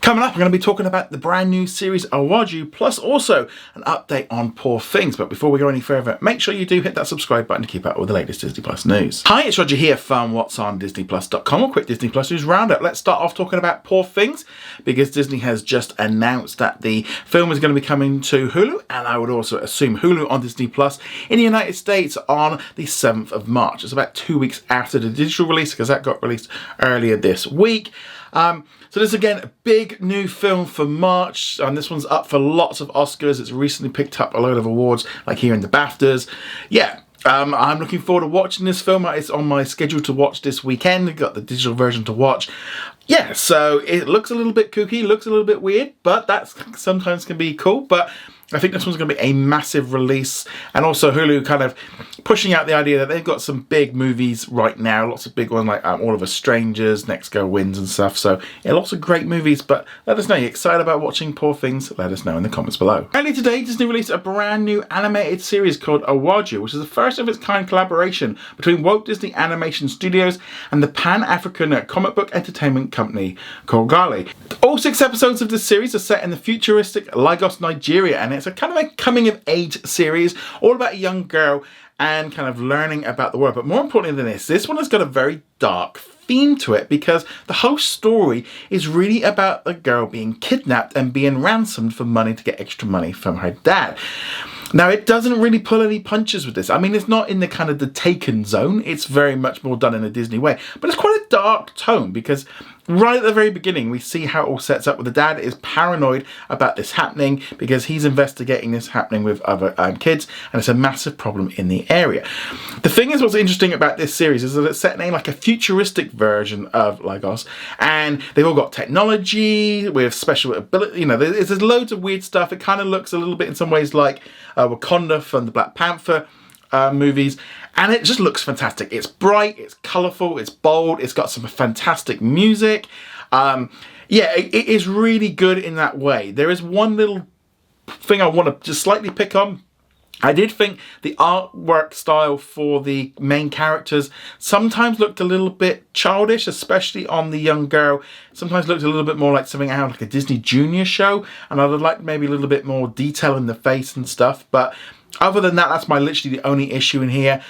Coming up, I'm going to be talking about the brand new series Iwájú, plus also an update on Poor Things. But before we go any further, make sure you do hit that subscribe button to keep up with the latest Disney Plus news. Hi, it's Roger here from What's on DisneyPlus.com, a quick Disney Plus news roundup. Let's start off talking about Poor Things, because Disney has just announced that the film is going to be coming to Hulu, and I would also assume Hulu on Disney Plus in the United States on the 7th of March. It's about 2 weeks after the digital release, because that got released earlier this week. So this is again a big new film for March, and this one's up for lots of Oscars. It's recently picked up a load of awards, like here in the BAFTAs. Yeah, I'm looking forward to watching this film. It's on my schedule to watch this weekend. I've got the digital version to watch. Yeah, so it looks a little bit kooky, looks a little bit weird, but that sometimes can be cool. But I think this one's going to be a massive release, and also Hulu kind of pushing out the idea that they've got some big movies right now, lots of big ones like All of Us Strangers, Next Girl Wins and stuff. So yeah, lots of great movies. But let us know, you're excited about watching Poor Things? Let us know in the comments below. Earlier today, Disney released a brand new animated series called Iwájú, which is the first of its kind collaboration between Walt Disney Animation Studios and the Pan-African comic book entertainment company called Gali. All 6 episodes of this series are set in the futuristic Lagos, Nigeria, and it's a kind of a coming-of-age series all about a young girl and kind of learning about the world. But more importantly than this one has got a very dark theme to it, because the whole story is really about a girl being kidnapped and being ransomed for money to get extra money from her dad. Now, it doesn't really pull any punches with this. I mean, it's not in the kind of the Taken zone. It's very much more done in a Disney way. But it's quite a dark tone, because right at the very beginning, we see how it all sets up, with the dad is paranoid about this happening because he's investigating this happening with other kids, and it's a massive problem in the area. The thing is, what's interesting about this series is that it's set in like a futuristic version of Lagos, and they've all got technology with special ability. You know, there's loads of weird stuff. It kind of looks a little bit in some ways like Wakanda from the Black Panther movies, and it just looks fantastic. It's bright, it's colourful, it's bold, it's got some fantastic music. Yeah, it is really good in that way. There is one little thing I want to just slightly pick on. I did think the artwork style for the main characters sometimes looked a little bit childish, especially on the young girl. Sometimes looked a little bit more like something out of like a Disney Junior show, and I would like maybe a little bit more detail in the face and stuff. But other than that, that's literally the only issue in here.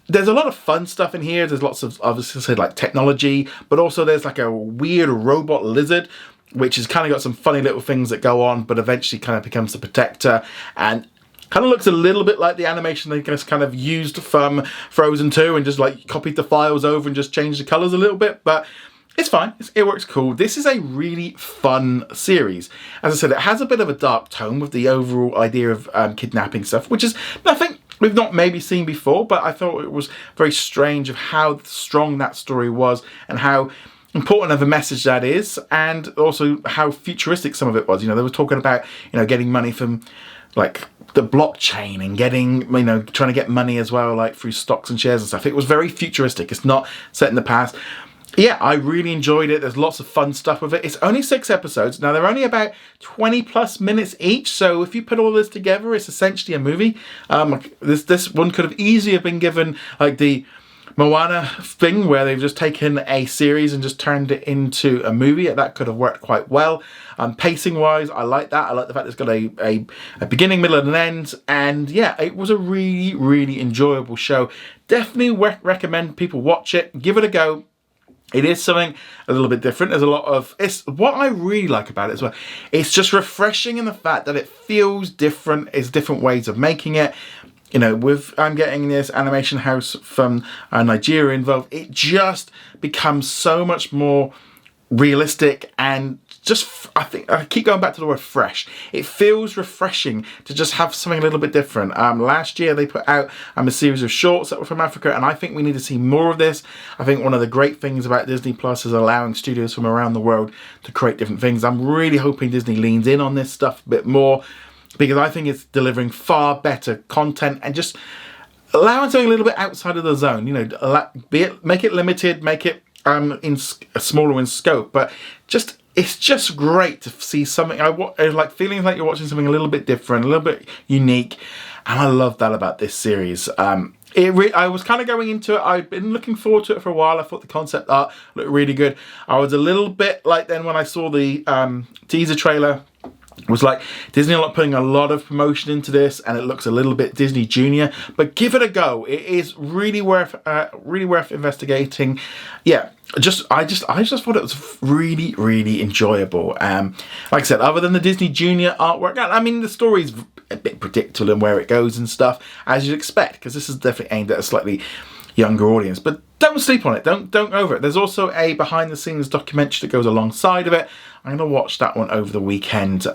There's a lot of fun stuff in here. There's lots of, obviously, like technology, but also there's like a weird robot lizard, which has kind of got some funny little things that go on, but eventually kind of becomes the protector, and kind of looks a little bit like the animation they just kind of used from Frozen 2 and just like copied the files over and just changed the colours a little bit, but it's fine. It works cool. This is a really fun series. As I said, it has a bit of a dark tone with the overall idea of kidnapping stuff, which is nothing we've not maybe seen before, but I thought it was very strange of how strong that story was and how important of a message that is, and also how futuristic some of it was. You know, they were talking about, you know, getting money from like the blockchain and getting, you know, trying to get money as well, like through stocks and shares and stuff. It was very futuristic. It's not set in the past. Yeah, I really enjoyed it. There's lots of fun stuff with it. It's only 6 episodes. Now, they're only about 20 plus minutes each. So if you put all this together, it's essentially a movie. This one could have easily have been given like the Moana thing, where they've just taken a series and just turned it into a movie. That could have worked quite well. Pacing wise, I like that. I like the fact it's got a beginning, middle and an end. And yeah, it was a really, really enjoyable show. Definitely recommend people watch it. Give it a go. It is something a little bit different. There's a lot of, it's what I really like about it as well. It's just refreshing in the fact that it feels different. It's different ways of making it. You know, with I'm getting this animation house from Nigeria involved, it just becomes so much more realistic and just, I think, I keep going back to the word fresh. It feels refreshing to just have something a little bit different. Last year they put out a series of shorts that were from Africa, and I think we need to see more of this. I think one of the great things about Disney Plus is allowing studios from around the world to create different things. I'm really hoping Disney leans in on this stuff a bit more, because I think it's delivering far better content and just allowing something a little bit outside of the zone. You know, make it limited, make it smaller in scope, but it's just great to see something. I like feeling like you're watching something a little bit different, a little bit unique, and I love that about this series. I was kind of going into it. I've been looking forward to it for a while. I thought the concept art looked really good. I was a little bit like then when I saw the teaser trailer. It was like Disney are putting a lot of promotion into this, and it looks a little bit Disney Junior. But give it a go. It is really worth investigating. Yeah, I just thought it was really, really enjoyable. Like I said, other than the Disney Junior artwork, I mean the story's a bit predictable in where it goes and stuff, as you'd expect, because this is definitely aimed at a slightly younger audience. But don't sleep on it. Don't go over it. There's also a behind the scenes documentary that goes alongside of it. I'm gonna watch that one over the weekend.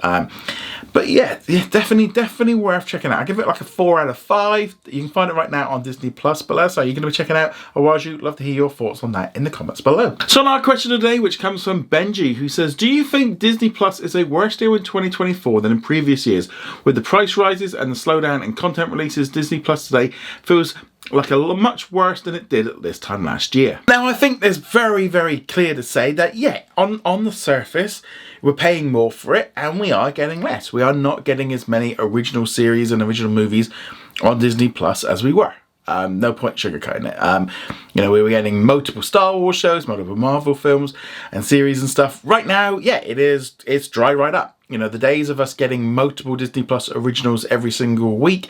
But yeah, definitely worth checking out. I give it like a 4 out of 5. You can find it right now on Disney Plus. But let us know, you're gonna be checking out Iwájú. Love to hear your thoughts on that in the comments below. So now our question of the day, which comes from Benji, who says, do you think Disney Plus is a worse deal in 2024 than in previous years? With the price rises and the slowdown in content releases, Disney Plus today feels like much worse than it did at this time last year. Now I think there's very, very clear to say that yeah, on the surface we're paying more for it and we are getting less. We are not getting as many original series and original movies on Disney Plus as we were. No point sugarcoating it. You know, we were getting multiple Star Wars shows, multiple Marvel films and series and stuff. Right now, yeah, it's dry right up. You know, the days of us getting multiple Disney Plus originals every single week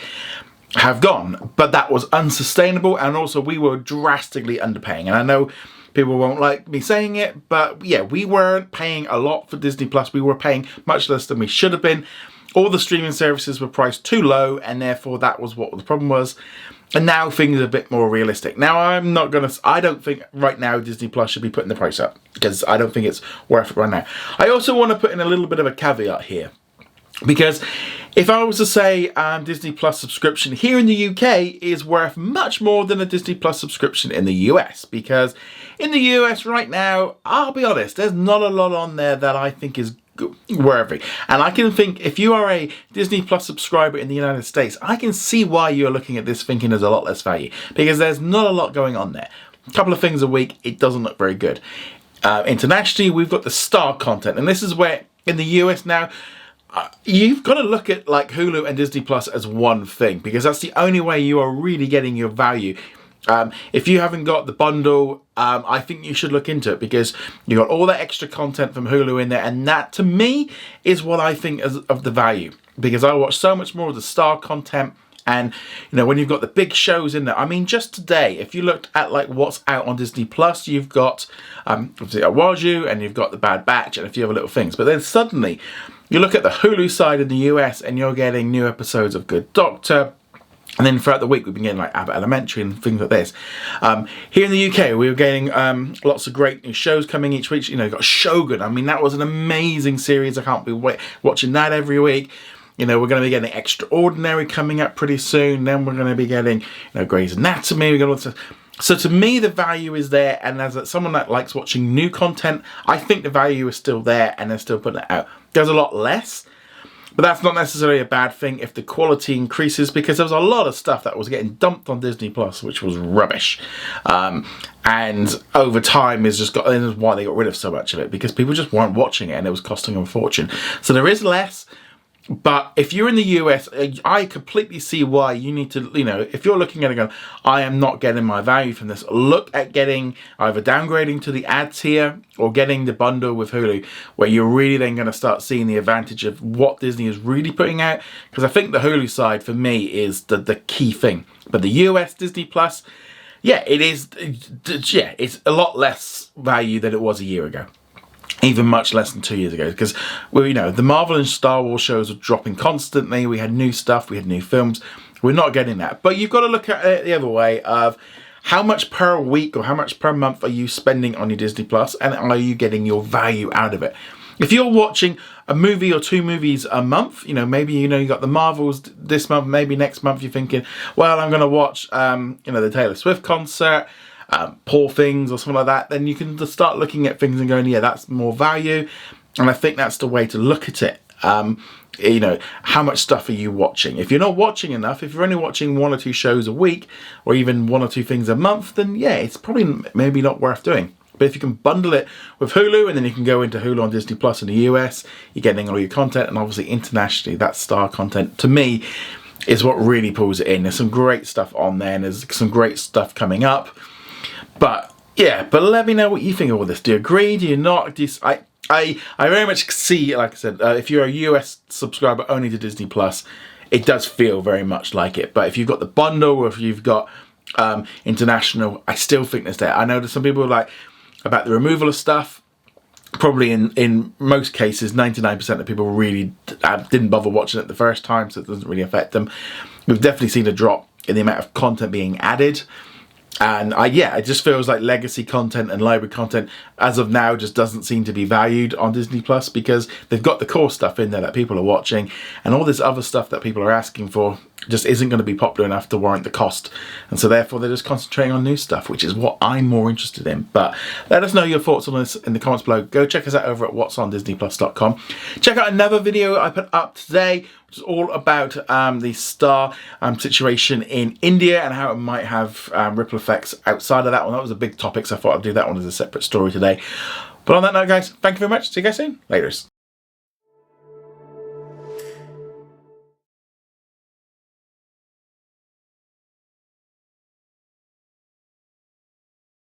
have gone, but that was unsustainable, and also we were drastically underpaying. And I know people won't like me saying it, but yeah, we weren't paying a lot for Disney Plus. We were paying much less than we should have been. All the streaming services were priced too low, and therefore that was what the problem was. And now things are a bit more realistic. Now I don't think right now Disney Plus should be putting the price up, because I don't think it's worth it right now. I also want to put in a little bit of a caveat here. Because if I was to say Disney Plus subscription here in the UK is worth much more than a Disney Plus subscription in the US. Because in the US right now, I'll be honest, there's not a lot on there that I think is worthy. And I can think if you are a Disney Plus subscriber in the United States, I can see why you're looking at this thinking there's a lot less value. Because there's not a lot going on there. A couple of things a week, it doesn't look very good. Internationally, we've got the star content. And this is where in the US now, you've got to look at like Hulu and Disney Plus as one thing, because that's the only way you are really getting your value. If you haven't got the bundle, I think you should look into it, because you got all that extra content from Hulu in there, and that to me is what I think of the value, because I watch so much more of the star content. And you know, when you've got the big shows in there, I mean, just today, if you looked at like what's out on Disney Plus, you've got obviously Iwájú, and you've got The Bad Batch and a few other little things. But then suddenly you look at the Hulu side in the US and you're getting new episodes of Good Doctor. And then throughout the week, we've been getting like Abbott Elementary and things like this. Here in the UK, we were getting lots of great new shows coming each week. You know, you've got Shogun. I mean, that was an amazing series. I can't be watching that every week. You know, we're going to be getting Extraordinary coming up pretty soon. Then we're going to be getting, you know, Grey's Anatomy. We're going to. So to me, the value is there, and as someone that likes watching new content, I think the value is still there, and they're still putting it out. There's a lot less, but that's not necessarily a bad thing if the quality increases, because there was a lot of stuff that was getting dumped on Disney Plus, which was rubbish. And over time is why they got rid of so much of it, because people just weren't watching it, and it was costing them a fortune. So there is less. But if you're in the US, I completely see why you need to, you know, if you're looking at it going, I am not getting my value from this, look at getting either downgrading to the ad tier or getting the bundle with Hulu, where you're really then going to start seeing the advantage of what Disney is really putting out. Because I think the Hulu side for me is the key thing. But the US Disney Plus, yeah, it is, yeah, it's a lot less value than it was a year ago. Even much less than 2 years ago, because, well, you know, the Marvel and Star Wars shows were dropping constantly. We had new stuff, we had new films. We're not getting that. But you've got to look at it the other way of how much per week or how much per month are you spending on your Disney Plus, and are you getting your value out of it? If you're watching a movie or 2 movies a month, you know, maybe, you know, you got the Marvels this month, maybe next month you're thinking, well, I'm going to watch, you know, the Taylor Swift concert, Poor Things or something like that, then you can just start looking at things and going, yeah, that's more value. And I think that's the way to look at it. You know, how much stuff are you watching? If you're not watching enough, if you're only watching 1 or 2 shows a week, or even 1 or 2 things a month, then yeah, it's probably maybe not worth doing. But if you can bundle it with Hulu, and then you can go into Hulu on Disney Plus in the US, you're getting all your content, and obviously internationally, that star content, to me, is what really pulls it in. There's some great stuff on there, and there's some great stuff coming up. But yeah, but let me know what you think of all this. Do you agree? Do you not? Do you, I very much see, like I said, if you're a US subscriber only to Disney Plus, it does feel very much like it. But if you've got the bundle, or if you've got international, I still think there's there. I know that some people are like about the removal of stuff. Probably in most cases, 99% of people really didn't bother watching it the first time, so it doesn't really affect them. We've definitely seen a drop in the amount of content being added. And it just feels like legacy content and library content as of now just doesn't seem to be valued on Disney Plus, because they've got the core stuff in there that people are watching, and all this other stuff that people are asking for just isn't going to be popular enough to warrant the cost. And so therefore they're just concentrating on new stuff, which is what I'm more interested in. But let us know your thoughts on this in the comments below. Go check us out over at whatsondisneyplus.com. Check out another video I put up today, which is all about the star situation in India and how it might have ripple effects outside of that one. That was a big topic, so I thought I'd do that one as a separate story today. But on that note, guys, thank you very much. See you guys soon. Laters.